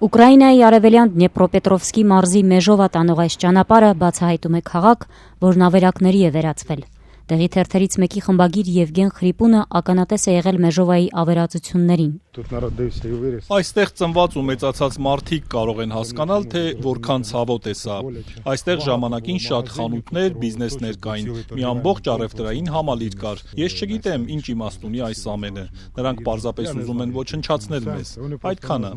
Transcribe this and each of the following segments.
Ուկրաինայի արևելյան Դնեպրոպետրովսկի մարզի Մեժովա տանող այս ճանապարհը բացահայտում է քաղաք, որն ավերակների է վերածվել։ Տեղի թերթերից մեկի խմբագիր Եվգեն Խրիպունը ականատես է եղել Մեժովայի ավերածություններին։ Այստեղ ծնված ու մեծացած մարդիկ կարող են հասկանալ, թե որքան ցավոտ է սա։ Այստեղ ժամանակին շատ խանութներ, բիզնեսներ կային, մի ամբողջ առևտրային համալիր կար։ Ես չգիտեմ, ինչ իմաստ ունի այս ամենը։ Նրանք պարզապես ուզում են ոչնչացնել մեզ։ Այդքանը։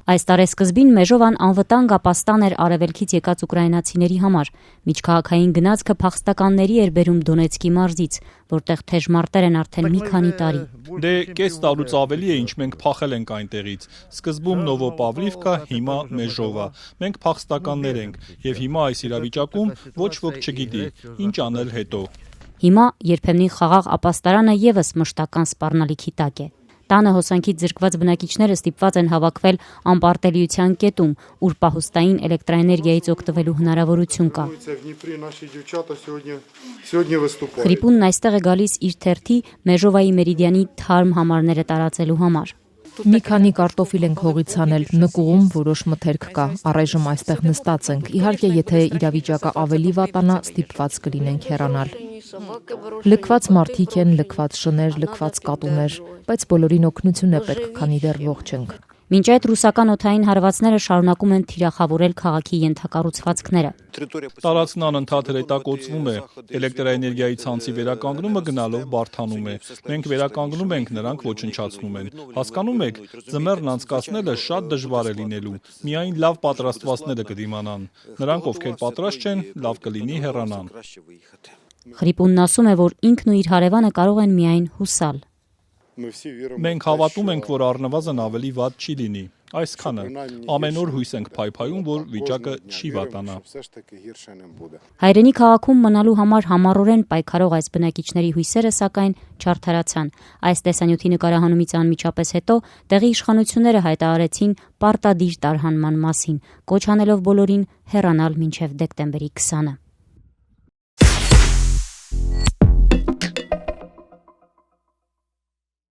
Այս տարեսկզբին Մեժովան անվտանգ ապաստան էր արևելքից եկած ուկրաինացիների համար։ Միջքաղաքային գնացքը փախստականների էր բերում Դոնեցկի մարզից, որտեղ թեժ մարտեր են արդեն մի քանի տարի։ Դե կես տարուց ավելի է, ինչ մենք փախել ենք այնտեղից։ Սկզբում Նովոպավլիվկա, հիմա Մեժովա։ Մենք փախստականներ ենք, եւ հիմա այս իրավիճակում ոչ ոք չգիտի, ինչ անել հետո։ Հիմա երբեմնի խաղաղ ապաստարանը եւս մշտական սպառնալիքի տակ է։ Տանը հոսանքից զրկված բնակիչները ստիպված են հավաքվել անպարտելիության կետում, ուր պահուստային էլեկտրաէներգիայից օգտվելու հնարավորություն կա։ Խրիպունն այստեղ է գալիս իր թերթի Մեժովայի մերիդիանի թարմ համարները տարածելու համար։ Մի քանի կարտոֆիլ ենք հողից անել, նկուղում որոշ մթերք կա, առայժմ այստեղ նստած ենք, իհարկե եթե իրավիճակը ավելի վատանա, ստիպված կլինենք հեռանալ։ Լքված մարդիկ են, լքված շներ, լքված կատուներ, բայց բոլորին օգնություն է պետք, քանի դեռ ողջ ենք։ Մինչ այդ ռուսական օդային հարվածները շարունակում են թիրախավորել քաղաքի ենթակառուցվածքները։ Տարածքն անընդհատ հրետակոծվում է, էլեկտրաէներգիայի ցանցի վերականգնումը գնալով բարդանում է։ Մենք վերականգնում ենք, նրանք ոչնչացնում են։ Հասկանում եք, ձմեռն անցկացնելը շատ դժվար է լինելու։ Միայն լավ պատրաստվածները կդիմանան։ Նրանք, ովքեր պատրաստ չեն, լավ կլինի հեռանան։ Խրիպունն ասում է, որ ինքն ու իր հարևանը կարող են միայն հուսալ։ Մենք հավատում ենք, որ առնվազն ավելի վատ չի լինի։ Այսքանը ամեն օր հույս ենք փայփայում, որ վիճակը չի վատանա։ Հայրենի քաղաքում մնալու համար համառորեն պայքարող այս բնակիչների հույսերը սակայն չարդարացան։ Այս տեսանյութի նկարահանումից անմիջապես հետո տեղի իշխանությունները հայտարարեցին պարտադիր տարհանման մասին, կոչ անելով բոլորին հեռանալ մինչև դեկտեմբերի 20-ը։